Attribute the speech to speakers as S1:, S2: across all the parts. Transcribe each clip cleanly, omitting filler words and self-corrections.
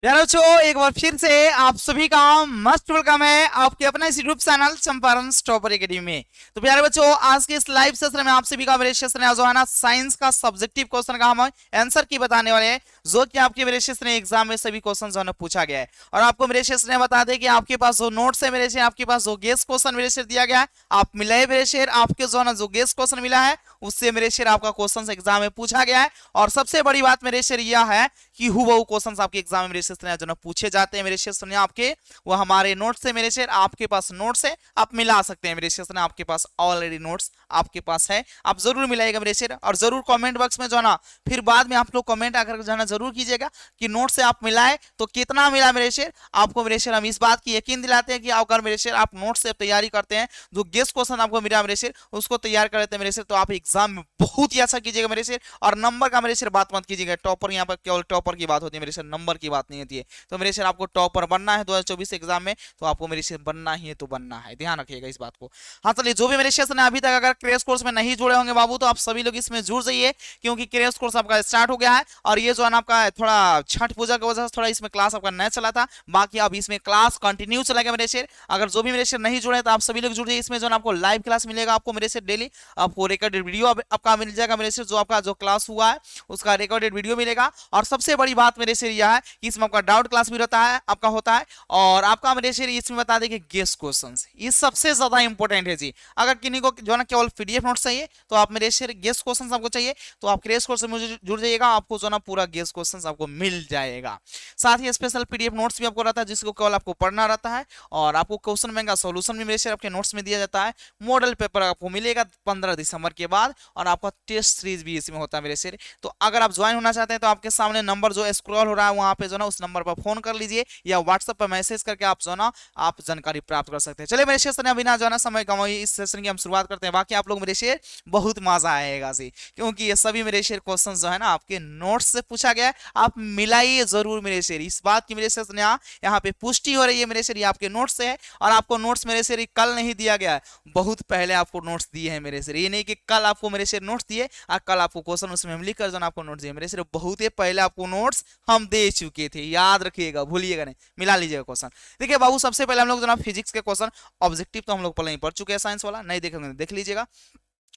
S1: प्यारे बच्चों, एक बार फिर से आप सभी का मस्ट वेलकम है आपके अपने इस YouTube channel Champaran topper academy में। तो प्यारे बच्चों, आज के इस लाइव सेशन में आप सभी का मेरे सेशन जो है ना, साइंस का सब्जेक्टिव क्वेश्चन का हम आंसर की बताने वाले हैं, जो कि आपके मेरे सेशन एग्जाम में सभी क्वेश्चन जो है पूछा गया है। और आपको मेरे सेशन बता दें कि आपके पास जो नोट्स है मेरे से, आपके पास जो गेस्ट क्वेश्चन मेरे से दिया गया है, आप मिले मेरे शेर आपके जो है ना, जो गेस्ट क्वेश्चन मिला है उससे मेरे शेर आपका क्वेश्चन एग्जाम में पूछा गया है। और सबसे बड़ी बात मेरे शेर यह है कि हूबहू क्वेश्चंस आपके एग्जाम में मेरे से जो ना पूछे जाते हैं मेरे से आपके, वो हमारे नोट्स से मेरे से, आपके पास नोट्स है आप मिला सकते हैं मेरे से, आपके पास ऑलरेडी नोट्स आपके पास है, आप जरूर मिलाइएगा मेरे से। और जरूर कमेंट बॉक्स में जो है ना, फिर बाद में आप लोग कमेंट आकर जो है ना जरूर कीजिएगा कि नोट से आप मिलाए तो कितना मिला मेरे शेर। आपको मेरे शेर हम इस बात की यकीन दिलाते हैं कि अगर मेरे शेर आप नोट से तैयारी करते हैं, जो गेस्ट क्वेश्चन आपको मिला मेरे शेर उसको तैयार कर लेते हैं मेरे शेर, तो आप एग्जाम में बहुत ही अच्छा कीजिएगा मेरे शेर। और नंबर का मेरे शेर बात मत कीजिएगा, टॉपर यहाँ पर केवल टॉपर की बात होती है मेरे शेर, नंबर की बात नहीं होती है। तो मेरे शेर आपको टॉपर बनना है 2024 एग्जाम में, तो आपको मेरे शेर बनना ही है, तो बनना है, ध्यान रखिएगा इस बात को। हाँ चलिए, जो भी मेरे शेर ने अभी तक अगर क्रैश कोर्स में नहीं जुड़े होंगे बाबू, तो आप सभी लोग इसमें जुड़ जाइए, क्योंकि क्रैश कोर्स आपका स्टार्ट हो गया है। और ये जो है ना आपका थोड़ा छठ पूजा की वजह से थोड़ा इसमें क्लास आपका नया चला था, बाकी अब इसमें क्लास कंटिन्यू चलेगा मेरे शेर। अगर जो भी मेरे शेर नहीं जुड़े तो आप सभी लोग जुड़ जाइए, इसमें जो है आपको लाइव क्लास मिलेगा, आपको मेरे से डेली आपको रिकॉर्डेड वीडियो आपका मिल जाएगा मेरे से, जो आपका जो क्लास हुआ है उसका रिकॉर्डेड वीडियो मिलेगा। और सबसे बड़ी बात मेरे से यह है कि इसमें आपका डाउट क्लास भी रहता है, आपका होता है। और आपका मेरे से इसमें बता दें कि गेस्ट क्वेश्चंस ये सबसे ज्यादा इंपॉर्टेंट है जी। अगर किन्हीं को जो है ना केवल पीडीएफ नोट चाहिए, तो आप मेरे से गेस्ट क्वेश्चंस आपको चाहिए तो आप क्रैश कोर्स से जुड़ जाइएगा, आपको जो है ना पूरा गेस्ट क्वेश्चंस आपको मिल जाएगा। साथ ही स्पेशल पीडीएफ नोट्स भी आपको रहता है, जिसको केवल आपको पढ़ना रहता है। और आपको क्वेश्चन बैंक का सोल्यूशन भी मेरे से आपके नोट्स में दिया जाता है। मॉडल पेपर आपको मिलेगा 15 दिसंबर के बाद, और आपका टेस्ट सीरीज भी इसमें होता है मेरे से। तो अगर आप ज्वाइन होना चाहते हैं तो आपके सामने नंबर जो स्क्रॉल हो रहा है वहां पे जो ना, उस नंबर पर फोन कर लीजिए या व्हाट्सएप पर मैसेज करके आप जो ना आप जानकारी प्राप्त कर सकते हैं। चलिए मेरे सेशन अभी ना जो है ना समय कमाइए, इस सेशन की हम शुरुआत करते हैं। बाकी आप लोग मेरे शेयर बहुत मजा आएगा जी, क्योंकि ये सभी मेरे शेयर क्वेश्चन जो है ना आपके नोट्स से पूछा गया है, आप मिलाइए जरूर मेरे शेयर, इस बात की मेरे सेशन यहाँ पे पुष्टि हो रही है मेरे शेयर, ये आपके नोट्स से है। और आपको नोट्स मेरे शेयर कल नहीं दिया गया है, बहुत पहले आपको नोट्स दिए हैं मेरे से, ये नहीं कि कल आपको मेरे से नोट्स दिए और कल आपको क्वेश्चन उसमें हम लिख कर जो आपको नोट्स दिए, मेरे से बहुत ही पहले आपको नोट्स हम दे चुके थे, याद रखिएगा, भूलिएगा नहीं, मिला लीजिएगा क्वेश्चन। देखिए बाबू, सबसे पहले हम लोग जो फिजिक्स के क्वेश्चन ऑब्जेक्टिव तो हम लोग पहले ही पढ़ चुके हैं, साइंस वाला नहीं देखेंगे देख लीजिएगा।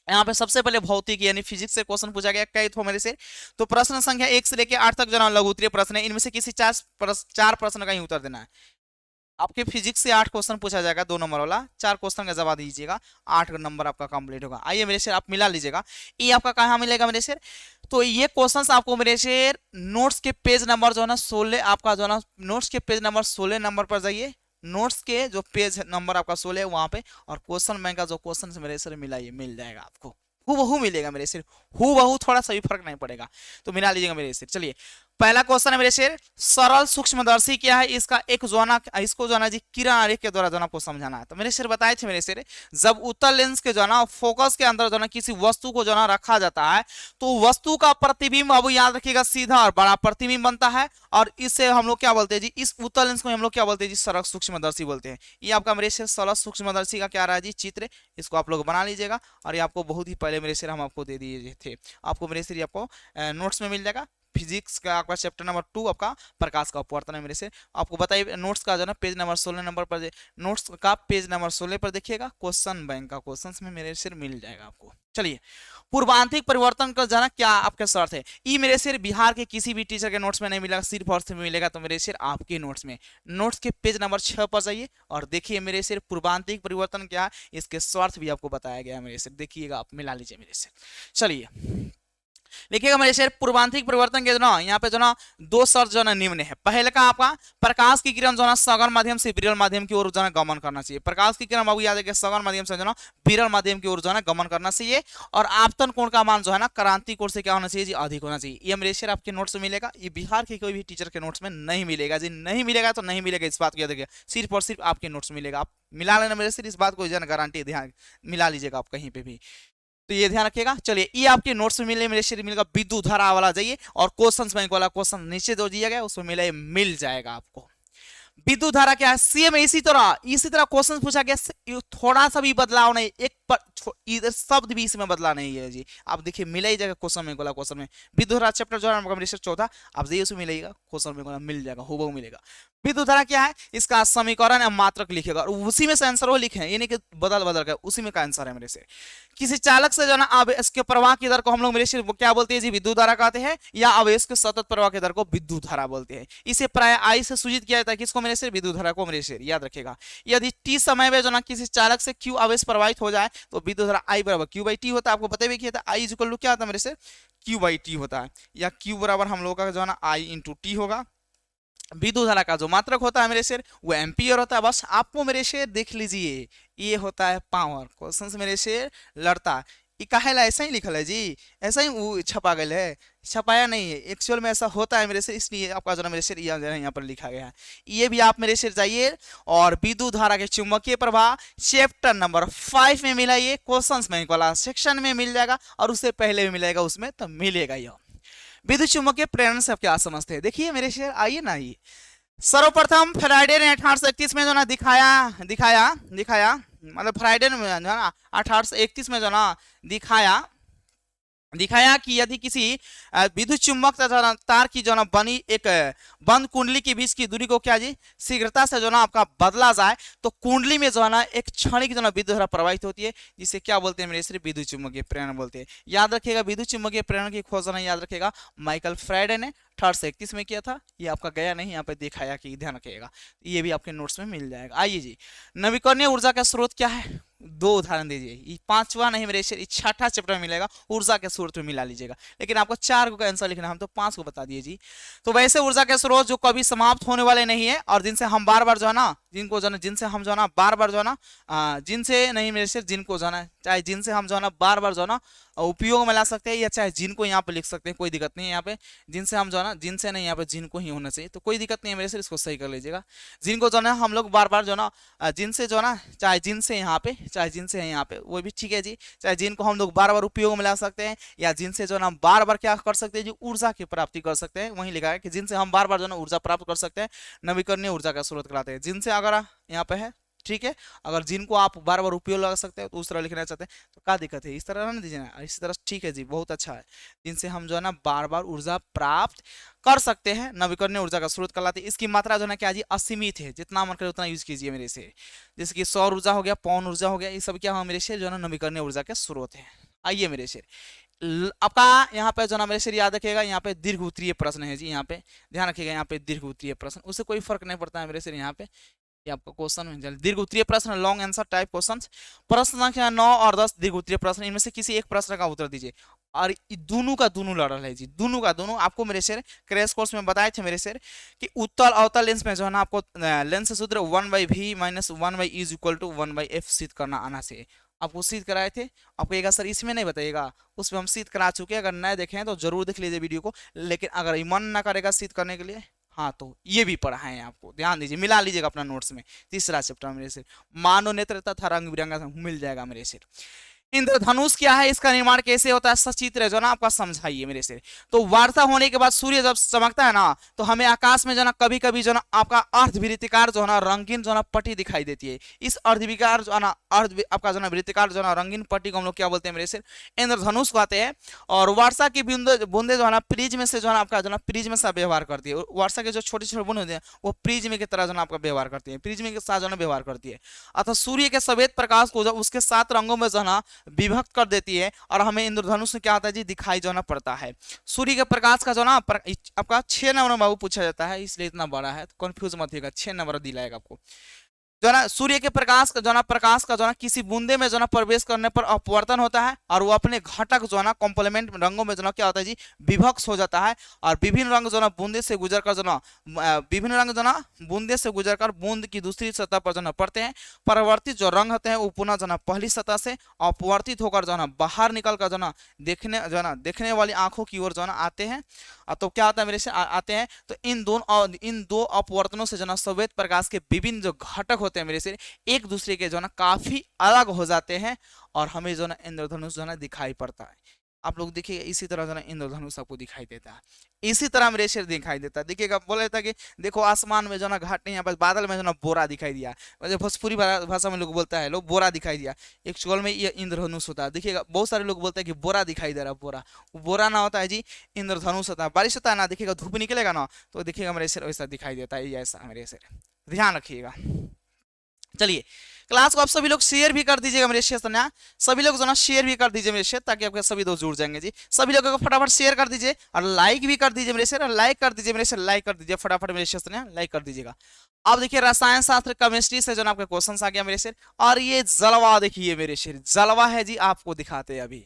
S1: यहाँ पे सबसे पहले भौतिक यानी फिजिक्स से क्वेश्चन पूछा गया, कई थो मेरे से। तो प्रश्न संख्या 1 से लेकर 8 तक जो लघु उत्तरीय प्रश्न है, इनमें से किसी चार प्रश्न का ही उत्तर देना है। आपके फिजिक्स से 8 क्वेश्चन पूछा जाएगा, 2 नंबर वाला, 4 क्वेश्चन का जवाब दीजिएगा, 8 नंबर आपका कंप्लीट होगा। आइए मेरे शेर आप मिला लीजिएगा, ये आपका कहाँ मिलेगा मेरे शेर। तो ये क्वेश्चंस आपको मेरे शेर नोट्स के पेज नंबर जो है ना 16, आपका जो है ना नोट्स के पेज नंबर 16 नंबर पर जाइए, नोट्स के जो पेज नंबर आपका 16 है वहां पे, और क्वेश्चन बैंक का जो क्वेश्चन मेरे से मिलाइए, मिल जाएगा आपको, हूबहू मिलेगा मेरे से, हूबहू, थोड़ा सा भी फर्क नहीं पड़ेगा, तो मिला लीजिएगा मेरे से। चलिए पहला क्वेश्चन है मेरे शेर, सरल सूक्ष्मदर्शी क्या है, इसका एक जोना, इसको जो है जी किरण आरेख के द्वारा जो आपको समझाना है। तो मेरे शेर बताए थे मेरे शेर, जब उत्तल लेंस के जो ना फोकस के अंदर जो ना किसी वस्तु को जो ना रखा जाता है, तो वस्तु का प्रतिबिंब, अब याद रखिएगा, सीधा और बड़ा प्रतिबिंब बनता है। और इससे हम लोग क्या बोलते हैं जी, इस उत्तल लेंस को हम लोग क्या बोलते हैं जी, सरल सूक्ष्मदर्शी बोलते हैं। ये आपका मेरे शेर सरल सूक्ष्मदर्शी का क्या रहा है जी, चित्र, इसको आप लोग बना लीजिएगा। और ये आपको बहुत ही पहले मेरे शेर हम आपको दे दिए थे, आपको मेरे शेर आपको नोट्स में मिल जाएगा। फिजिक्स का आपका चैप्टर नंबर 2 आपका प्रकाश का अपवर्तन है मेरे से। आपको बताइए नोट्स का जो ना पेज नंबर 16 नंबर पर, नोट्स का पेज नंबर 16 पर देखिएगा, क्वेश्चन बैंक का क्वेश्चंस में मेरे से मिल जाएगा आपको। चलिए, पूर्वांतिक परिवर्तन का जाना क्या आपके शर्त है, ये मेरे से बिहार के किसी भी टीचर के नोट्स में नहीं मिलेगा, सिर्फ और सिर्फ मिलेगा तो मेरे से आपके नोट्स में। नोट्स के पेज नंबर 6 पर जाइए और देखिए मेरे से पूर्वांतिक परिवर्तन क्या, इसके शर्त भी आपको बताया गया है मेरे से, देखिएगा आप मिला लीजिए मेरे से। चलिए लिखिएगा मेरे शेर, पूर्वांतिक परिवर्तन के जो ना यहाँ पे जो ना 2 शर्त जो ना निम्न है। पहले का आपका, प्रकाश की किरण जो ना सघन माध्यम से विरल माध्यम की ओर जो ना गमन करना चाहिए, प्रकाश की किरण बाबू याद है कि सघन माध्यम से जो ना विरल माध्यम की ओर जो ना गमन करना चाहिए। और आपतन कोण का मान जो है ना क्रांति कोण से क्या होना चाहिए जी, अधिक होना चाहिए। ये मेरे शेर आपके नोट्स में मिलेगा, ये बिहार के कोई भी टीचर के नोट्स में नहीं मिलेगा जी, नहीं मिलेगा तो नहीं मिलेगा, इस बात को याद रखिएगा, सिर्फ और सिर्फ आपके नोट्स में मिलेगा। आप मिला लेना मेरे से, इस बात को जन गारंटी, ध्यान मिला लीजिएगा आप कहीं पे भी, तो ये ध्यान रखिएगा। चलिए ये आपके नोट्स में मिले मेरे शेर मिलेगा, विद्युत धारा वाला जाइए और क्वेश्चन बैंक वाला क्वेश्चन नीचे जो दिया गया उसमें मिले, मिल जाएगा आपको। विद्युत धारा क्या है, सेम इसी तरह क्वेश्चन पूछा गया, थोड़ा सा भी बदलाव नहीं, 1 इधर शब्द भी इसमें बदला नहीं है जी। आप देखिए मिला ही जाएगा क्वेश्चन में, गोला क्वेश्चन में विद्युत धारा चैप्टर जो है आपका मेरे चौथा, आप जाइए उसमें मिलेगा, क्वेश्चन में मिल जाएगा, हूबहू मिलेगा। विद्युत धारा क्या है, इसका समीकरण या मात्रक लिखेगा और उसी में से आंसर वो लिखे, ये नहीं कि बदल बदल कर, उसी में का आंसर है मेरे से। किसी चालक से जो ना आवेश के प्रवाह की दर को हम लोग मेरे से क्या बोलते हैं जी, विद्युत धारा कहते हैं, या आवेश के सतत प्रवाह की दर को विद्युत धारा बोलते हैं। इसे प्राय आई से सूचित किया जाता है, किसको मेरे से, विद्युत धारा को मेरे से, याद रखेगा। यदि टी समय में जो ना किसी चालक से क्यू आवेश प्रवाहित हो जाए तो विद्युत धारा आई बराबर क्यू बाई टी होता है। आपको पता भी किया था आई इक्वल टू क्या होता है मेरे से, क्यू बाई टी होता है, या क्यू बराबर हम लोग का जो है ना आई इंटू टी होगा। विद्युत धारा का जो मात्रक होता है मेरे शेर वो एम्पियर होता है। बस आपको मेरे शेर देख लीजिए, ये होता है पावर। क्वेश्चन से मेरे शेर लड़ता ये काहेला ऐसा ही लिखल है जी, ऐसा ही वो छपा गया है, छपाया नहीं है, एक्चुअल में ऐसा होता है मेरे से, इसलिए आपका जो ना मेरे शेर यहाँ पर लिखा गया है। ये भी आप मेरे शेर जाइए और विद्युत धारा के चुंबकीय प्रवाह चैप्टर नंबर 5 में मिला, ये क्वेश्चन में वाला सेक्शन में मिल जाएगा और उससे पहले भी मिलेगा, उसमें तो मिलेगा। यह विद्युत चुंबकीय प्रेरण से आप क्या समझते हैं, देखिए मेरे शेर आइए ना। ये सर्वप्रथम फ्राइडे ने 1831 में जो ना दिखाया मतलब फ्राइडे में जो ना 1831 में जो ना दिखाया कि यदि किसी विद्युत चुंबक तथा तार की जो ना बनी एक बंद कुंडली के बीच की दूरी को क्या जी शीघ्रता से जो ना आपका बदला जाए तो कुंडली में जो है ना एक क्षणिक जो ना विद्युत धारा प्रवाहित होती है, जिसे क्या बोलते हैं मेरे से, विद्युत चुंबकीय प्रेरण बोलते हैं। याद रखिएगा विद्युत चुंबकीय प्रेरण की खोज ना याद रखिएगा माइकल फ्राइडे ने 1831 में किया था। ये आपका गया नहीं, यहाँ पे दिखाया कि ध्यान रखिएगा, ये भी आपके नोट्स में मिल जाएगा। आइए जी, नवीकरणीय ऊर्जा का स्रोत क्या है, दो उदाहरण दीजिए। ये पांचवा नहीं मेरे शेर, छठा चैप्टर में मिलेगा, ऊर्जा के स्रोत में मिला लीजिएगा, लेकिन आपको 4 को आंसर लिखना, हम तो 5 को बता दिए जी। तो वैसे ऊर्जा के स्रोत जो कभी समाप्त होने वाले नहीं है और जिनसे हम बार बार जो है ना, जिनको जो है जिनसे हम जो है ना बार बार जो है ना, जिनसे नहीं मेरे शेर, जिनको जो है ना, चाहे जिनसे हम जो है ना बार बार जो है ना उपयोग में ला सकते हैं, या चाहे जिनको यहाँ पे लिख सकते हैं, कोई दिक्कत नहीं है। यहाँ पे जिनसे हम जो है ना, जिनसे नहीं, यहाँ पे जिनको ही होना चाहिए, तो कोई दिक्कत नहीं है मेरे से, इसको सही कर लीजिएगा। जिनको जो है ना हम लोग बार बार जो है ना, जिनसे जो है ना, चाहे जिनसे यहाँ पे, चाहे जिनसे है यहाँ पे, वो भी ठीक है जी। चाहे जिनको हम लोग बार बार उपयोग में ला सकते हैं, या जिनसे जो है ना बार बार क्या कर सकते हैं जी, ऊर्जा की प्राप्ति कर सकते हैं। वहीं लिखा है कि जिनसे हम बार बार जो है ना ऊर्जा प्राप्त कर सकते हैं, नवीकरणीय ऊर्जा का स्रोत कराते हैं। जिनसे अगर यहाँ पे है, ठीक है, अगर जिनको आप बार बार उपयोग लगा सकते हैं तो उस तरह लिखना चाहते हैं तो क्या दिक्कत है, इस तरह ना दीजिए ना, इस तरह ठीक है जी, बहुत अच्छा है। जिनसे हम जो है ना बार बार ऊर्जा प्राप्त कर सकते हैं, नवीकरणीय ऊर्जा का स्रोत कहलाते हैं। इसकी मात्रा जो है ना क्या जी, असीमित है, जितना मन करे उतना यूज कीजिए मेरे से। जैसे कि सौर ऊर्जा हो गया, पवन ऊर्जा हो गया, ये सब क्या हो मेरे से जो है ना नवीकरणीय ऊर्जा के स्रोत है। आइए मेरे से आपका यहाँ पे जो ना मेरे से याद रखिएगा, यहाँ पे दीर्घ उत्तरीय प्रश्न है जी, यहाँ पे ध्यान रखिएगा, यहाँ पे दीर्घ उत्तरीय प्रश्न, उससे कोई फर्क नहीं पड़ता है मेरे से। यहाँ पे ये आपका क्वेश्चन में दीर्घ उत्तरीय प्रश्न, लॉन्ग आंसर टाइप क्वेश्चन। प्रश्न संख्या 9 और 10 दीर्घ उत्तरीय प्रश्न, इनमें से किसी एक प्रश्न का उत्तर दीजिए। और दोनों का दोनों लड़ रहा है जी, दोनों का दोनों। आपको मेरे शेर क्रैश कोर्स में बताए थे मेरे शेर कि उत्तल अवतल लेंस में जो है ना आपको लेंस से सूत्र 1/v minus 1/e is equal to 1/f सिद्ध करना आना से, आपको सिद्ध कराए थे। आपको एक सर इसमें नहीं बताइएगा, उसमें हम सिद्ध करा चुके हैं, अगर नए देखें तो जरूर देख लीजिए वीडियो को। लेकिन अगर मन ना करेगा सिद्ध करने के लिए, हाँ तो ये भी पढ़ा है आपको, ध्यान दीजिए, मिला लीजिएगा अपना नोट्स में, तीसरा चैप्टर मेरे से मानव नेत्र तथा रंग बिरंगा मिल जाएगा मेरे से। इंद्रधनुष क्या है, इसका निर्माण कैसे होता है, सचित्र जो ना आपका समझाइए मेरे से। तो वार्ता होने के बाद सूर्य जब चमकता है ना, तो हमें आकाश में जो ना कभी कभी जो ना आपका अर्धवृत्तिकार जो है ना रंगीन जो ना पट्टी दिखाई देती है। इस अर्धविकार जो ना आपका जो ना वृत्तिकार जो ना रंगीन पट्टी को हम लोग क्या बोलते हैं मेरे से, इंद्रधनुष कहते हैं। और वर्षा की बूंदे जो है ना प्रिज्म से जो है आपका जो ना प्रिज्म सा व्यवहार करती है। वर्षा के जो छोटे छोटे बूंद होते हैं वो प्रिज्म की तरह जो ना आपका व्यवहार करती है, प्रिज्म के साथ जो ना व्यवहार करती है। अतः सूर्य के सफेद प्रकाश को जब उसके 7 रंगों में जो ना विभक्त कर देती है और हमें इंद्रधनुष में क्या होता है जी, दिखाई जो ना पड़ता है। सूर्य के प्रकाश का जो ना आपका 6 नंबर बाबू पूछा जाता है, इसलिए इतना बड़ा है, तो कंफ्यूज मत होइएगा, 6 नंबर दिलाएगा आपको। जो ना सूर्य के प्रकाश का जो ना किसी बूंदे में जो ना प्रवेश करने पर अपवर्तन होता है और वो अपने घटक जो ना कॉम्प्लीमेंट रंगों में जो ना क्या होता है जी, विभक्त हो जाता है। और विभिन्न रंग जो ना बूंदे से गुजरकर जो ना विभिन्न रंग जो ना बूंदे से गुजरकर बूंद की दूसरी सतह पर जो ना पड़ते हैं। परिवर्तित जो रंग होते हैं वो पुनः जो ना पहली सतह से अपवर्तित होकर जो ना बाहर निकल कर जो ना देखने वाली आंखों की ओर जो ना आते हैं। तो क्या होता है मेरे से आते हैं, तो इन दो अपवर्तनों से जो ना श्वेत प्रकाश के विभिन्न जो घटक होते हैं मेरे से एक दूसरे के जो ना काफी अलग हो जाते हैं और हमें जो ना इंद्रधनुष जो ना दिखाई पड़ता है। आप लोग देखिएगा इसी तरह जो ना इंद्रधनुष आपको दिखाई देता है, इसी तरह मेरे शेर दिखाई देता है। देखिएगा बोला था कि देखो आसमान में जो ना घाट नहीं है, बस बादल में जो ना बोरा दिखाई दिया, वैसे भोजपुरी भाषा में लोग बोलता है लोग बोरा दिखाई दिया, एक्चुअल में ये इंद्रधनुष होता है। देखिएगा बहुत सारे लोग बोलते हैं कि बोरा दिखाई दे रहा है, बोरा, वो बोरा ना होता है जी, इंद्रधनुष होता है। बारिश होता है ना, देखिएगा धूप निकलेगा ना, तो देखिएगा मेरे शेर वैसा दिखाई देता है, ये ऐसा मेरे शेर, ध्यान रखिएगा। चलिए क्लास को आप सभी लोग शेयर भी कर दीजिएगा मेरे शेयर ना, सभी लोग जो ना शेयर भी कर दीजिए मेरे शेयर, ताकि आपके सभी दोस्त जुड़ जाएंगे जी। सभी लोगों को फटाफट शेयर कर दीजिए और लाइक भी कर दीजिए मेरे शेयर, लाइक कर दीजिए मेरे शेयर, लाइक कर दीजिए फटाफट मेरे शेयर ना, लाइक कर दीजिएगा। अब देखिए रसायन शास्त्र केमिस्ट्री से जो ना आपके क्वेश्चन आ गया मेरे शेयर, और ये जलवा देखिए मेरे शेयर, जलवा है जी, आपको दिखाते हैं अभी।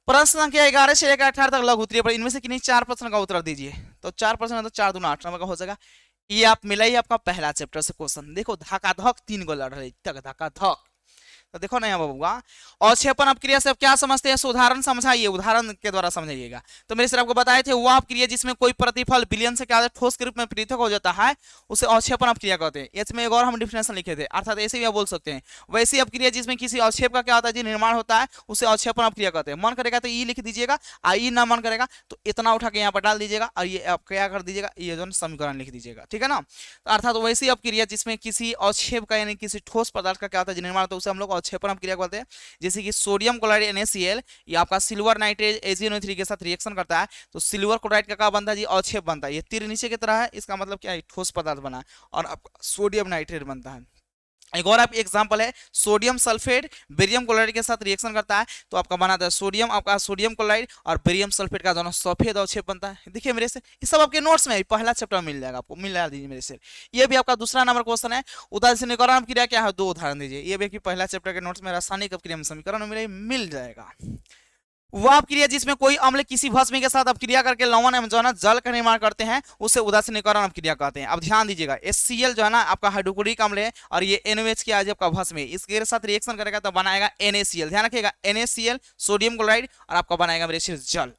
S1: प्रश्न संख्या 11 से लेकर 18 तक लघु उत्तरीय पर इनमें से किन्हीं 4 प्रश्न का उत्तर दीजिए। तो 4 प्रश्न तो 4 दूना 8 नंबर का हो जाएगा। ये आप मिलाइए आपका पहला चैप्टर से क्वेश्चन, देखो धकाधक 3 गो लड़ रही, धक धकाधक। तो देखो ना यहाँ बबुआ, अवक्षेपण अपक्रिया से आप क्या समझते हैं, उदाहरण समझाइए, उदाहरण के द्वारा समझाइएगा। तो मेरे सर आपको बताए थे वह अपक्रिया जिसमें कोई प्रतिफल विलयन से क्या ठोस के रूप में पृथक हो जाता है, उसे अवक्षेपण अपक्रिया कहते हैं। इसमें एक और हम डिफिनेशन लिखे थे, अर्थात ऐसे भी आप बोल सकते हैं वैसी अपक्रिया जिसमें किसी अवक्षेप का क्या होता है जी, निर्माण होता है, उसे अवक्षेपण अपक्रिया कहते हैं। मन करेगा तो ई लिख दीजिएगा, आई ना मन करेगा तो इतना उठा के यहाँ पर डाल दीजिएगा, और ये आप क्या कर दीजिएगा, ये जो समीकरण लिख दीजिएगा, ठीक है ना। तो अर्थात वैसी अपक्रिया जिसमें किसी अवक्षेप का यानी किसी ठोस पदार्थ का क्या होता है निर्माण, तो उसे हम लोग अवक्षेपण अपक्रिया कहते हैं। जैसे कि सोडियम क्लोराइड NaCl ये आपका सिल्वर नाइट्रेट AgNO3 के साथ रिएक्शन करता है, तो सिल्वर क्लोराइड का क्या बनता है जी, अवक्षेप बनता है। ये तीर नीचे की तरह है, इसका मतलब क्या है, ठोस पदार्थ बना, और आपका सोडियम नाइट्रेट बनता है। एक और आप एग्जांपल है, सोडियम सल्फेट बेरियम क्लोराइड के साथ रिएक्शन करता है, तो आपका बनाता है सोडियम, आपका सोडियम क्लोराइड और बेरियम सल्फेट का दोनों सफेद अवक्षेप बनता है। देखिए मेरे से ये सब आपके नोट्स में पहला चैप्टर मिल जाएगा, आपको मिला दीजिए मेरे से। ये भी आपका दूसरा नंबर क्वेश्चन है, उदासीनीकरण क्रिया क्या है, 2 उदाहरण दीजिए। ये भी पहला चैप्टर के नोट्स में रासायनिक अपक्रिया में समीकरण मिल जाएगा। वह अपक्रिया जिसमें कोई अम्ल किसी भस्म के साथ अपक्रिया करके लवण एवं जो है जल का निर्माण करते हैं, उसे उदासीनीकरण अपक्रिया कहते हैं। अब ध्यान दीजिएगा, HCl जो है ना आपका हाइड्रोक्लोरिक अम्ल है, और ये NaOH क्या है आपका भस्म है, इसके साथ रिएक्शन करेगा तो बनाएगा NaCl। ध्यान रखिएगा NaCl सोडियम क्लोराइड, और आपका बनाएगा मेरे जल।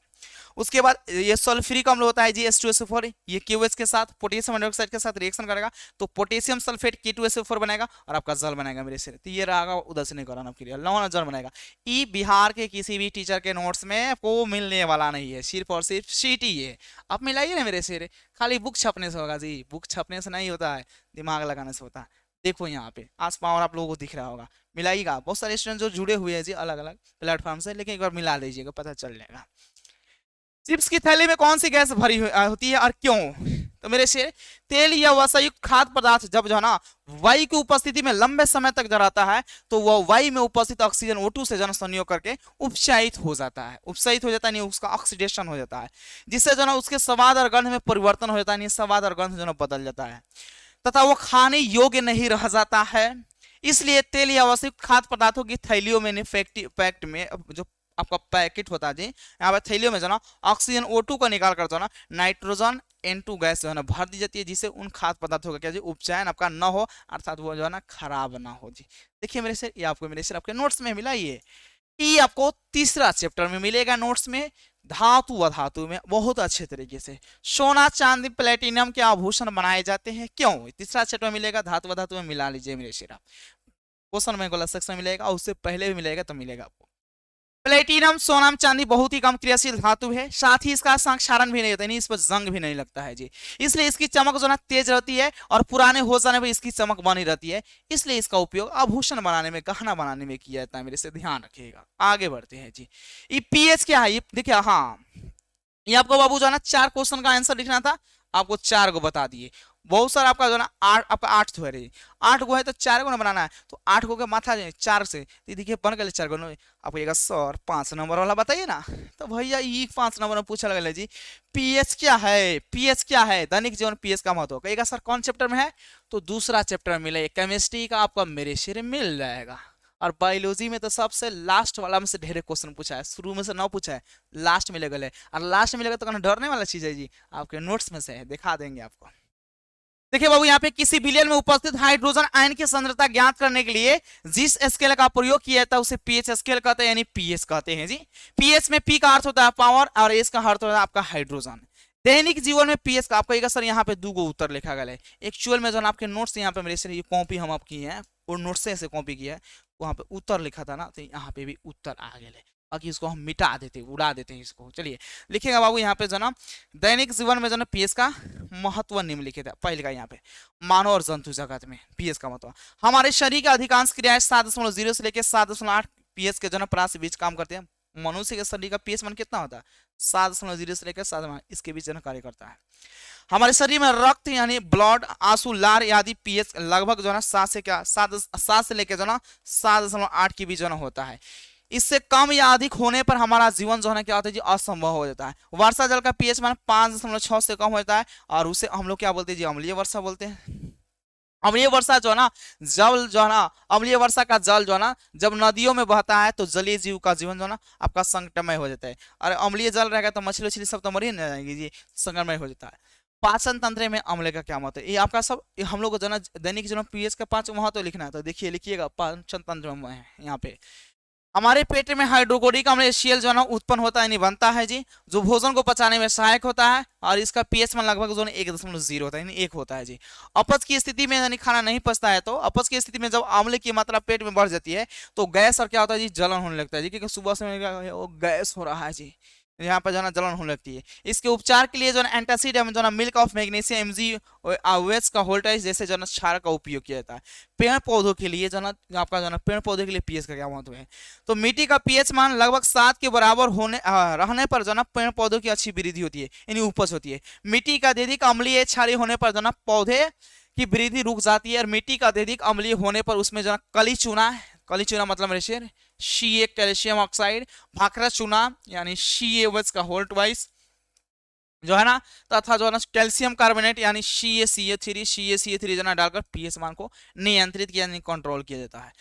S1: उसके बाद ये सल्फ्यूरिक अम्ल होता है जी H2SO4, ये KOH के साथ पोटेशियम हाइड्रोक्साइड के साथ रिएक्शन करेगा, तो पोटेशियम सल्फेट K2SO4 बनेगा, और आपका जल बनेगा मेरे से। तो ये रहा उदासीनीकरण अपक्रिया, लवण जल बनेगा। ई बिहार के किसी भी टीचर के नोट्स में आपको मिलने वाला नहीं है, सिर्फ और सिर्फ सीटी है। आप मिलाइए ना मेरे से, खाली बुक छपने से होगा जी, बुक छपने से नहीं होता है, दिमाग लगाने से होता है। देखो यहाँ पे आस पावर आप लोगों को दिख रहा होगा, मिलाइएगा। बहुत सारे स्टूडेंट जो जुड़े हुए हैं जी अलग अलग प्लेटफॉर्म से, लेकिन एक बार मिला लीजिएगा, पता चल जाएगा। चिप्स की थैली में कौन सी गैस भरी होती है और क्यों? तो मेरे से तेल या वसायुक्त खाद्य पदार्थ जब जो है ना वायु की उपस्थिति में लंबे समय तक जलाता है, तो वह वायु में उपस्थित ऑक्सीजन O2 से जन संयोग करके उपक्षयित हो जाता है, उपक्षयित हो जाता है, नहीं उसका ऑक्सीडेशन हो जाता है, जिससे जो ना उसके स्वाद और गंध में परिवर्तन हो जाता है, नहीं स्वाद और गंध जो ना बदल जाता है, तथा वो खाने योग्य नहीं रह जाता है। इसलिए तेल या वसायुक्त खाद्य पदार्थों की थैलियों में पैक्ट में जो आपका पैकेट होता है जी, यहाँ पर थैलियों में जो ना ऑक्सीजन O2 को निकाल कर जो ना नाइट्रोजन N2 गैस जो है ना भर दी जाती है, जिससे उन खाद्य पदार्थों का क्या जी उपचयन आपका न हो, अर्थात वो जो है ना खराब ना हो जी। देखिए मेरे से ये आपको मेरे से आपके नोट्स में मिला, ये आपको तीसरा चैप्टर में मिलेगा नोट्स में, धातु व धातु में बहुत अच्छे तरीके से। सोना चांदी प्लेटिनम के आभूषण बनाए जाते हैं, क्यों? तीसरा चैप्टर में मिलेगा, धातु व धातु में मिला लीजिए मेरे शेर। क्वेश्चन में गोला सेक्शन मिलेगा, उससे पहले भी मिलेगा तो मिलेगा आपको। प्लेटिनम सोना चांदी बहुत ही कम क्रियाशील धातु है, साथ ही इसका क्षारण भी नहीं होता है, इस पर जंग भी नहीं लगता है जी, इसलिए इसकी चमक जो ना तेज रहती है, और पुराने हो जाने पर इसकी चमक बनी रहती है, इसलिए इसका उपयोग आभूषण बनाने में, गहना बनाने में किया जाता है। मेरे से ध्यान रखिएगा। आगे बढ़ते हैं जी। ये पीएच क्या है, ये देखिए, हाँ ये आपको बाबू जो है ना 4 क्वेश्चन का आंसर लिखना था, आपको 4 को बता दिए। बहुत सारा आपका जो ना 8 आपका 8 तो है रे, 8 को है तो 4 को ना बनाना है, तो 8 को के माथा 4 से तो देखिए बन गए 4 को। आपको ये सर 5 नंबर वाला बताइए ना, तो भैया ये 5 नंबर में पूछा लगा जी पीएच क्या है, पीएच क्या है, दैनिक जीवन पीएच का महत्व कहेगा सर कौन चैप्टर में है, तो दूसरा चैप्टर में मिले केमिस्ट्री का आपका मेरे शेर मिल जाएगा। और बायोलॉजी में तो सबसे लास्ट वाला में से ढेर क्वेश्चन पूछा है, शुरू में से ना पूछा है, लास्ट में लगल है, और लास्ट में लगा तो डरने वाला चीज है जी, आपके नोट्स में से है, दिखा देंगे आपको। देखिए बाबू यहाँ पे किसी विलयन में उपस्थित हाइड्रोजन आयन की सांद्रता ज्ञात करने के लिए जिस स्केल का प्रयोग किया जाता है उसे पीएच स्केल कहते हैं, यानी पीएच कहते हैं जी। पीएच में पी का अर्थ होता है पावर, और एच का अर्थ होता है आपका हाइड्रोजन। दैनिक जीवन में पीएच का आपको सर यहाँ पे 2 उत्तर लिखा गया है। एक्चुअल में जो आपके नोट्स यहाँ पे मेरे से ये कॉपी हम आपकी है, और नोट्स से कॉपी किया है, वहां पे उत्तर लिखा था ना, तो यहाँ पे भी उत्तर आ गया है। बाकी इसको हम मिटा देते, उड़ा देते हैं इसको। चलिए लिखेगा बाबू यहाँ पे जो ना दैनिक जीवन में जो ना पीएच का महत्व निम्नलिखित है। पहले का यहाँ पे मानव और जंतु जगत में पीएच का महत्व, हमारे शरीर का अधिकांश क्रियाएं 7.0 से लेकर 7.8 पीएच के जो ना प्रास बीच काम करते हैं। मनुष्य के शरीर का पीएच मान कितना होता है? 7.0 से लेकर 7, इसके बीच जो ना कार्य करता है। हमारे शरीर में रक्त यानी ब्लड, आंसू, लार आदि पीएच लगभग जो ना 7 से लेकर जो ना 7.8 के बीच जो ना होता है। इससे कम या अधिक होने पर हमारा जीवन जो है क्या होता है जी, असंभव हो जाता है। वर्षा जल का पीएच मान 5.6 से कम होता है और उसे हम लोग क्या बोलते हैं जी, अम्लीय वर्षा बोलते हैं। अम्लीय वर्षा जो है ना, जल जो है ना, अम्लीय वर्षा का जल जो है ना जब नदियों में बहता है तो जलीय जीव का जीवन जो है ना आपका संकटमय हो जाता है। और अम्लीय जल रहेगा तो मछली उछली सब तो मर ही नहीं जाएंगी जी, संकटमय हो जाता है। पाचन तंत्र में अम्ल का क्या महत्व है, ये आपका सब हम लोग को जो ना दैनिक जो पीएच का 5 महत्व लिखना है। तो देखिए लिखिएगा पाचन तंत्र में है यहाँ पे। हमारे पेट में हाइड्रोक्लोरिक अम्ल HCl जो है ना उत्पन्न होता है, नहीं बनता है जी, जो भोजन को पचाने में सहायक होता है और इसका पीएच मान लगभग जो 1.0 होता है, यानी 1 होता है जी। अपच की स्थिति में यानी खाना नहीं पचता है तो अपच की स्थिति में जब अम्ल की मात्रा पेट में बढ़ जाती है तो गैस और क्या होता है जी, जलन होने लगता है जी, क्योंकि सुबह से गैस हो रहा है जी, यहाँ पर जो ना जलन होने लगती है। इसके उपचार के लिए जो ना एंटासिड जो ना मिल्क ऑफ मैग्नीशियम MgOH का होल्टाइज जैसे जो ना क्षार का उपयोग किया जाता है। पेड़ पौधों के लिए जो ना आपका जो ना पेड़ पौधे के लिए पीएच का क्या महत्व है, तो मिट्टी का पीएच मान लगभग 7 के बराबर होने रहने पर जो ना पेड़ पौधों की अच्छी वृद्धि होती है, यानी उपज होती है। मिट्टी का अत्यधिक अम्लीय क्षारीय होने पर जो ना पौधे की वृद्धि रुक जाती है और मिट्टी का अत्यधिक अम्लीय होने पर उसमें जो ना कली चूना मतलब मेरे शेर सी कैल्शियम ऑक्साइड, भाखरा चूना यानी CaOH का होल्टवाइज जो है ना, तथा जो है ना कैल्शियम कार्बोनेट यानी CaCO3 जो ना डालकर पीएच मान को नियंत्रित किया, कंट्रोल किया जाता है।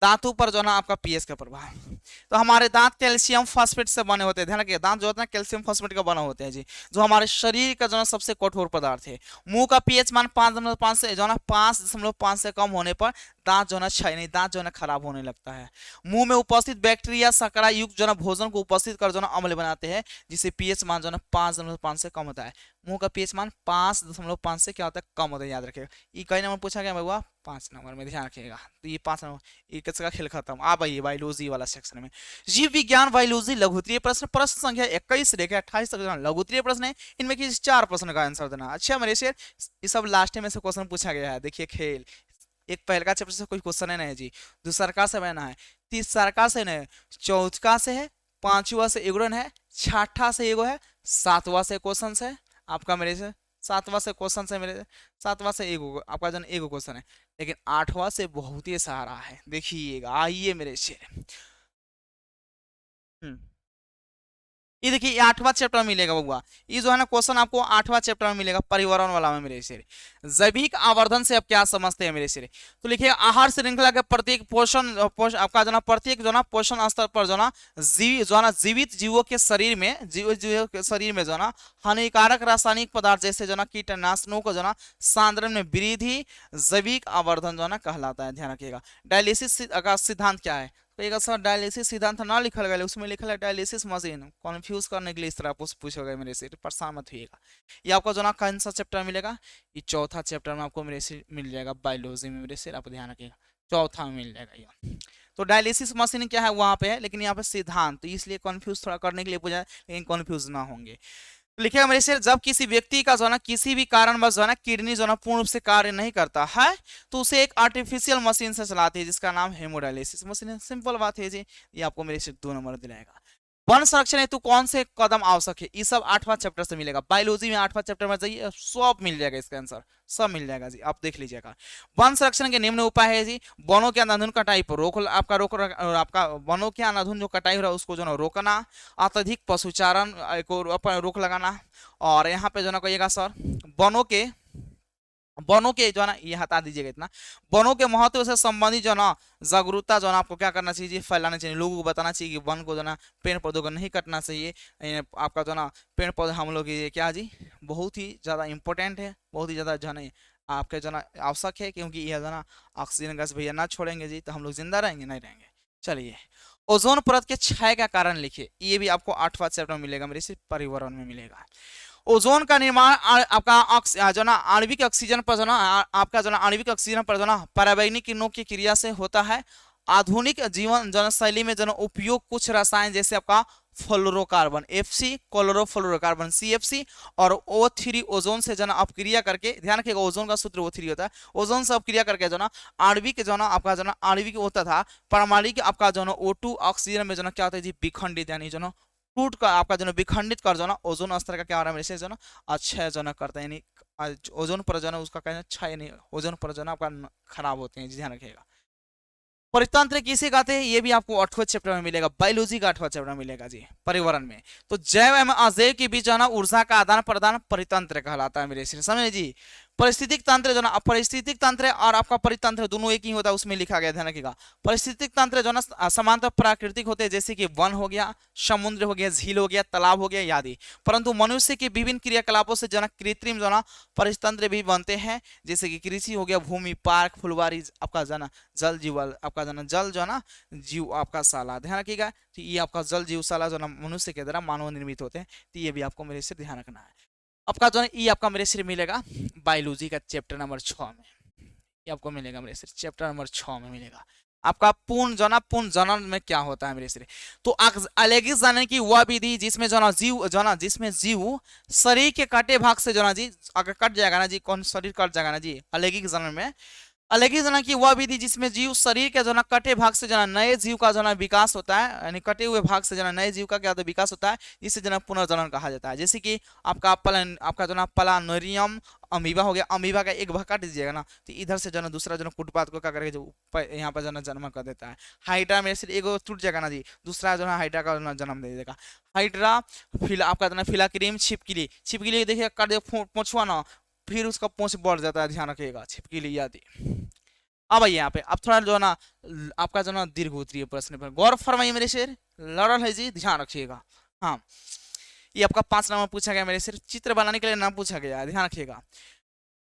S1: दांतों पर जो ना आपका पीएच का प्रभाव, तो हमारे दांत कैल्शियम फॉस्फेट से बने होते हैं। ध्यान रखिए दांत जो होता है कैल्शियम फॉस्फेट का बना होते हैं जी, जो हमारे शरीर का जो ना सबसे कठोर पदार्थ है। मुंह का पीएच मान 5.5 से जो ना 5.5 से कम होने पर दांत जो ना नहीं, दांत जो ना खराब होने लगता है। मुंह में उपस्थित बैक्टीरिया शकरा युक्त जो ना भोजन को उपस्थित कर जो ना अम्ल बनाते हैं, जिससे पीएच मान जो ना 5.5 से कम होता है। मुंह का पीएच मान 5.5 से क्या होता है, कम होता है, याद रखिएगा। ये कई नंबर पूछा गया हुआ 5 नंबर में, ध्यान रखिएगा। तो ये 5 नंबर, ये किसका खेल खत्म। आप आइए बायोलॉजी वाला सेक्शन में, जीव विज्ञान बायोलॉजी लघुत्तरीय प्रश्न, प्रश्न संख्या 21 से लेकर 28 तक लघुत्तरीय प्रश्न है। इनमें किसी 4 प्रश्न का आंसर देना। अच्छा मेरे शेर, ये सब लास्ट में से क्वेश्चन पूछा गया है। देखिए खेल, एक पहले का चैप्टर से कोई क्वेश्चन है नहीं जी, दूसरा का से बना है, तीसरा का से नहीं, चौथा से है, पांचवा से एगो है, छठा से एगो है, सातवां से क्वेश्चन है आपका मेरे से, सातवां से क्वेश्चन है मेरे, सातवां से एगो आपका जन एगो क्वेश्चन है, लेकिन 8वां से बहुत ही सहारा है। देखिएगा आइए मेरे शेर, ये देखिए 8वां चैप्टर में मिलेगा बउआ, ये जो है ना क्वेश्चन आपको 8वां चैप्टर में मिलेगा पर्यावरण वाला में मेरे शेर। जैविक आवर्धन से आप क्या समझते हैं मेरे शेर, तो लिखिए आहार श्रृंखला के प्रत्येक आपका जो ना प्रत्येक जो ना पोषण स्तर पर जो ना जीवित जीवों के शरीर में जो ना हानिकारक रासायनिक पदार्थ जैसे जो ना कीटनाशकों को जो ना सांद्रण में वृद्धि जैविक आवर्धन जो ना कहलाता है। ध्यान रखिएगा। डायलिसिस का सिद्धांत क्या है, तो एक सर डायलिसिस सिद्धांत ना लिखल गया, उसमें लिखल है डायलिसिस मशीन। कंफ्यूज करने के लिए इस तरह पूछोगे मेरे से, परेशान मत होइएगा। ये आपको जो ना कौन सा चैप्टर मिलेगा, ये चौथा चैप्टर में आपको मेरे से मिल जाएगा बायोलॉजी में मेरे से, आप ध्यान रखिएगा चौथा में मिल जाएगा ये। तो डायलिसिस मशीन क्या है वहां पे है, लेकिन यहाँ पे सिद्धांत, तो इसलिए कंफ्यूज थोड़ा करने के लिए पूछा है, लेकिन कंफ्यूज ना होंगे। लिखिएगा मेरे से, जब किसी व्यक्ति का जो ना किसी भी कारणवश जो ना किडनी जो ना पूर्ण रूप से कार्य नहीं करता है तो उसे एक आर्टिफिशियल मशीन से चलाते हैं जिसका नाम हेमोडायलिसिस मशीन है। सिंपल बात है जी, ये आपको मेरे से 2 नंबर दिलाएगा। वन संरक्षण हेतु कौन से कदम आवश्यक है, ये सब 8वां चैप्टर से मिलेगा। बायोलॉजी में 8वां चैप्टर में जाइए, सब मिल जाएगा, इसका आंसर सब मिल जाएगा जी, आप देख लीजिएगा। वन संरक्षण के निम्न उपाय है जी, वनों के अंधाधुंध कटाई पर आपका वनों के अंधाधुंध जो कटाई हो रहा है उसको जो ना रोकना, अत्यधिक पशुचारण को रोक लगाना, और यहाँ पे जो ना कहिएगा सर वनों के जो है ना, ये हटा दीजिएगा इतना, वनों के महत्व से संबंधित जो ना जागरूकता जो ना आपको क्या करना चाहिए, फैलाना चाहिए, लोगों को बताना चाहिए कि वन को जो ना पेड़ पौधों को नहीं कटना चाहिए। आपका जो ना पेड़ पौधे हम लोग ये क्या जी बहुत ही ज़्यादा इंपॉर्टेंट है, बहुत ही ज़्यादा जो है आपके जो ना आवश्यक है, क्योंकि यह जो ना ऑक्सीजन गैस भैया ना छोड़ेंगे जी तो हम लोग जिंदा रहेंगे नहीं रहेंगे। चलिए, ओजोन परत के क्षय का कारण लिखिए, ये भी आपको 8वां चैप्टर मिलेगा मेरे से, पर्यावरण में मिलेगा। ओजोन का निर्माण आपका जो ना आणविक ऑक्सीजन पर जो ना आपका जो ना आणविक ऑक्सीजन पर जो ना पराबैंगनी किरणों की क्रिया से होता है, आधुनिक जीवन जन शैली में जन उपयोग कुछ रसायन जैसे आपका फ्लोरोकार्बन Fc, क्लोरोफ्लोरोकार्बन CFC और O3 ओजोन से जना अपक्रिया करके, ध्यान रखिएगा ओजोन का सूत्र O3 होता है, ओजोन से अपक्रिया करके जना आणविक जना आपका जना आणविक होता था परमाणुक आपका जना O2 ऑक्सीजन में जना क्या होता है जी विखंडित, यानी जना टूट का आपका जना विखंडित कर जना ओजोन स्तर का क्या हो रहा है मेरे से जना अच्छा जना करता है, यानी ओजोन पर जना उसका कहना अच्छा, यानी ओजोन पर जना आपका खराब होते हैं, ध्यान रखिएगा। परितंत्र किसे कहते हैं ये भी आपको 8वें चैप्टर में मिलेगा, बायोलॉजी का 8वां चैप्टर मिलेगा जी पर्यावरण में। तो जैव एवं अजैव के बीच जो ना ऊर्जा का आदान प्रदान परितंत्र कहलाता है मेरे समझे जी। परिस्थितिक तंत्र जो ना, परिस्थितिक तंत्र और आपका परितंत्र दोनों एक ही होता है, उसमें लिखा गया, ध्यान रखिएगा। परिस्थितिक तंत्र जो ना समांतर प्राकृतिक होते हैं, जैसे कि वन हो गया, समुद्र हो गया, झील हो गया, तालाब हो गया आदि। परंतु मनुष्य के विभिन्न क्रियाकलापों से जो ना कृत्रिम जो ना परितंत्र भी बनते हैं, जैसे कि कृषि हो गया, भूमि, पार्क, फुलवारी, आपका जना जल जीवल, आपका जना जल जो ना जीव आपका साला, ध्यान रखिएगा। तो ये आपका जल जीवशाला जो ना मनुष्य के द्वारा मानव निर्मित होते हैं, तो ये भी आपको मेरे से ध्यान रखना है। आपका जो है ये आपका मेरे से मिलेगा बायोलॉजी का चैप्टर नंबर 6 में, ये आपको मिलेगा मेरे से चैप्टर नंबर 6 में मिलेगा आपका पूर्ण जनन में क्या होता है मेरे से। तो अलग जाने की वह विधि जिसमें जिसमें जीव शरीर के कटे भाग से जना जी अगर कट जाएगा ना जी, कौन शरीर कट जाएगा ना जी अलैंगिक जनन में, अलग जना की वह विधि जिसमें जीव शरीर के जना कटे भाग से जना नए जीव का जना विकास होता है, यानी कटे हुए भाग से जना नए जीव का क्या होता है विकास होता है, इसे जना पुनर्जनन कहा जाता है। जैसे कि आपका जना प्लानेरियम अमीबा हो गया, अमीबा का एक भाग काट दीजिएगा ना तो इधर से जना दूसरा जना कुटपात को क्या करके जो यहाँ पर जना जन्म कर देता है। हाइड्रा में से एक टूट जाएगा ना जी, दूसरा जो है हाइड्रा का जन्म दे देगा। हाइड्रा आपका जना फिलाक्रीम, छिपकली देखिए काट दे पोछुआ ना, फिर उसका पूंछ बढ़ जाता है, ध्यान रखिएगा, छिपकली आदि। अब आइए यहाँ पे अब थोड़ा जो ना आपका जो ना दीर्घ उत्तरीय प्रश्न पर गौर फरमाइए मेरे शेर, लड़ल है जी, ध्यान रखिएगा। हाँ ये आपका 5 नंबर पूछा गया मेरे शेर, चित्र बनाने के लिए नाम पूछा गया, ध्यान रखिएगा।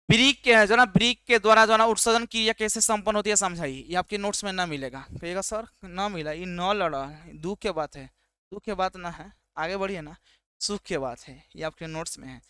S1: ब्रिक के जो ना ब्रिक के द्वारा जो ना उत्सर्जन क्रिया कैसे संपन्न होती है समझाइए, ये आपके नोट्स में ना मिलेगा, कहिएगा सर ना मिला, ये न लड़ा, दुख की बात है, दुख की बात ना है, आगे बढ़िए ना, सुख की बात है, ये आपके नोट्स में है।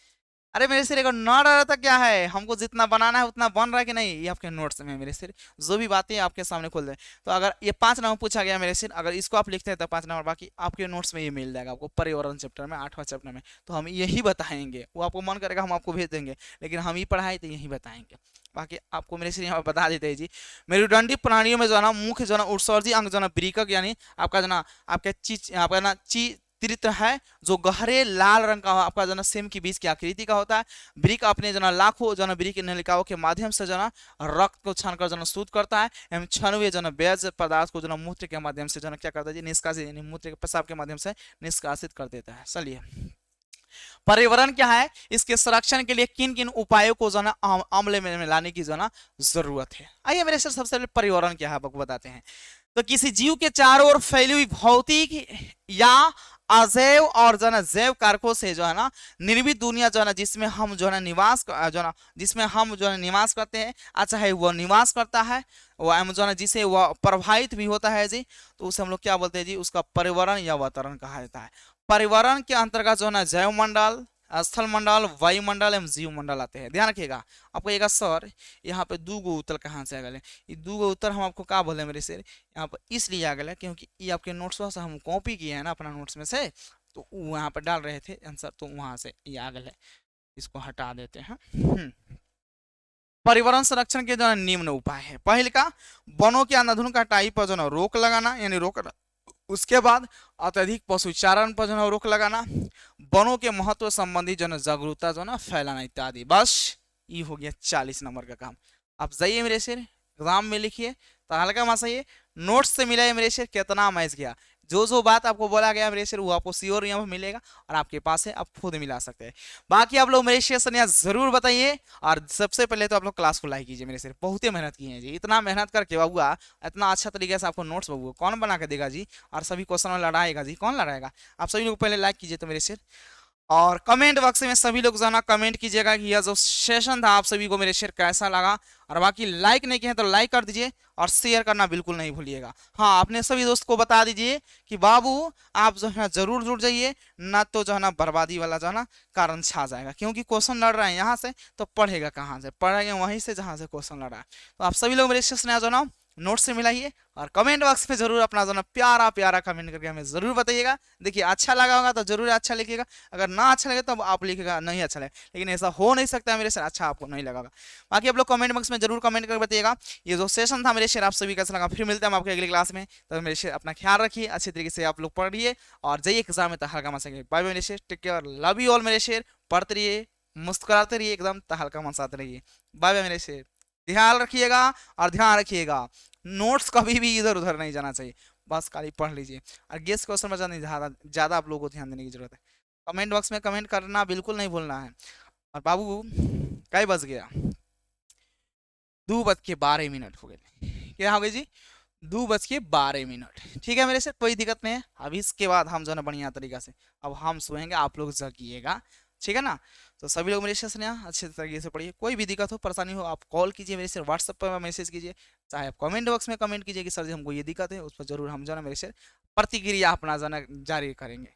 S1: अरे मेरे सिर ना रहा था क्या है, हमको जितना बनाना है उतना बन रहा है कि नहीं, ये आपके नोट्स में मेरे सिर जो भी बातें आपके सामने खोल दे। तो अगर ये 5 नंबर पूछा गया मेरे सिर, अगर इसको आप लिखते हैं तो 5 नंबर बाकी आपके नोट्स में ये मिल जाएगा आपको पर्यावरण चैप्टर में 8वां चैप्टर में। तो हम यही बताएंगे, वो आपको मन करेगा हम आपको भेज देंगे, लेकिन हम ही पढ़ाए तो यही बताएंगे। बाकी आपको मेरे से यहाँ बता देते हैं जी, मेरुदंडी प्राणियों में जो है ना मुख्य जो है ना उत्सर्जी अंग जो है ना ब्रीकक, यानी आपका जो ना आपका ना त्रित्र है जो गहरे लाल रंग का आपका जना सेम की बीज की आकृति का होता है। ब्रिक अपने जना लाखों जना ब्रिक नलिकाओं के माध्यम से जना रक्त को छानकर जना शुद्ध करता है एवं छानुए जना बेज पदार्थ को जना मूत्र के माध्यम से जना क्या करता है जी निष्कासित, यानी मूत्र के पेशाब के माध्यम से निष्कासित कर देता है। चलिए पर्यावरण क्या है, इसके संरक्षण के लिए किन किन उपायों को जना अमल में लाने की जना जरूरत है। आइए मेरे सर सबसे पहले पर्यावरण क्या है आपको बताते हैं। तो किसी जीव के चारों ओर फैली हुई भौतिक या अजैव और जो है जैव कारकों से जो है ना निर्मित दुनिया जो है ना जिसमें हम जो है निवास जो है जिसमें हम जो है निवास करते हैं, अच्छा है वह निवास करता है, वह जो है जिसे वह प्रभावित भी होता है जी, तो उसे हम लोग क्या बोलते हैं जी, उसका पर्यावरण या वातावरण कहा जाता है। पर्यावरण के अंतर्गत जो है ना जैव मंडल, स्थल मंडल, वायुमंडल एवं जीव मंडल आते हैं। ध्यान रखिएगा, आपको एक सर यहाँ पे 2 गो उत्तर कहाँ से आ गए, ये 2 गो उत्तर हम आपको क्या बोले मेरे से यहाँ पर इसलिए आ गए क्योंकि ये आपके नोट्स से हम कॉपी किए हैं ना अपना नोट्स में से, तो वहाँ पर डाल रहे थे आंसर, तो वहाँ से ये आ गए, इसको हटा देते हैं। पर्यावरण संरक्षण के जो निम्न उपाय है, पहले का वनों के अंधाधुन कटाई पर जो रोक लगाना, यानी रोकना। उसके बाद अत्यधिक पशुचारण पर जो है रोक लगाना, वनों के महत्व संबंधी जो है जागरूकता जो है फैलाना इत्यादि। बस ये हो गया 40 नंबर का काम। आप जाइए मेरे शेर एग्जाम में लिखिए, तो हल्का मासा ये नोट्स से मिला है मेरे शेर कितना मैच गया, जो जो बात आपको बोला गया मेरे शेर वो आपको श्योर यहाँ पर मिलेगा और आपके पास है, आप खुद मिला सकते हैं। बाकी आप लोग मेरे शेर से यहाँ जरूर बताइए, और सबसे पहले तो आप लोग क्लास को लाइक कीजिए मेरे शेर, बहुत ही मेहनत की है जी, इतना मेहनत करके बाबूआ इतना अच्छा तरीके से आपको नोट्स बाबू कौन बना के देगा जी, और सभी क्वेश्चन में लड़ाएगा जी, कौन लड़ाएगा। आप सभी लोग पहले लाइक कीजिए तो मेरे शेर, और कमेंट बॉक्स में सभी लोग जाना कमेंट कीजिएगा कि यह जो सेशन था आप सभी को मेरे शेयर कैसा लगा, और बाकी लाइक नहीं किए हैं तो लाइक कर दीजिए और शेयर करना बिल्कुल नहीं भूलिएगा। हाँ अपने सभी दोस्त को बता दीजिए कि बाबू आप जो है जरूर जुड़ जाइए, ना तो जो है ना बर्बादी वाला जो है ना कारण छा जाएगा, क्योंकि क्वेश्चन लड़ रहे हैं यहाँ से तो पढ़ेगा कहाँ से, पढ़ेंगे वहीं से जहाँ से क्वेश्चन लड़ रहा है। तो आप सभी लोग मेरे सेशन आ जाना नोट्स से मिलाइए और कमेंट बॉक्स में जरूर अपना जो ना प्यारा प्यारा कमेंट करके हमें जरूर बताइएगा। देखिए अच्छा लगा होगा तो जरूर अच्छा लिखिएगा, अगर ना अच्छा लगे तो आप लिखिएगा नहीं अच्छा लगे, लेकिन ऐसा हो नहीं सकता मेरे से अच्छा आपको नहीं लगा। बाकी आप लोग कमेंट बॉक्स में जरूर कमेंट करके बताइएगा। ये जो सेशन था मेरे शेर आप सभी कैसा लगा। फिर मिलते हैं हम आपके अगली क्लास में, तो मेरे शेर अपना ख्याल रखिए, अच्छे तरीके से आप लोग पढ़िए और जाइए एग्जाम में तहलका मचाएंगे। बाय बाय मेरे शेर, take care, love you all मेरे शेर। पढ़ते रहिए, मुस्कुराते रहिए, एकदम तहलका मचाते रहिए। बाय बाय मेरे शेर, ध्यान रखिएगा और ध्यान रखिएगा नोट्स कभी भी इधर उधर नहीं जाना चाहिए, बस खाली पढ़ लीजिए और गेस क्वेश्चन में ज़्यादा ज़्यादा आप लोगों को ध्यान देने की जरूरत है। कमेंट बॉक्स में कमेंट करना बिल्कुल नहीं भूलना है। और बाबू कई बज गया, 2:12 हो गए। क्या हो गई जी, 2:12। ठीक है मेरे से कोई दिक्कत नहीं है। अब इसके बाद हम जो है ना बढ़िया तरीका से अब हम सोएंगे, आप लोग जगिएगा, ठीक है ना। तो सभी लोग मेरे से यहाँ अच्छे तरीके से पढ़िए। कोई भी दिक्कत हो परेशानी हो आप कॉल कीजिए मेरे से, व्हाट्सएप पर मैसेज कीजिए, चाहे आप कमेंट बॉक्स में कमेंट कीजिए कि सर जी हमको ये दिक्कत है, उस पर जरूर हम जो है ना मेरे से प्रतिक्रिया अपना जो है ना जारी करेंगे।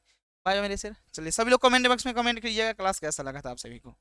S1: बाय मेरे से, चलिए सभी लोग कमेंट बॉक्स में कमेंट कीजिएगा क्लास कैसा लगा था आप सभी को।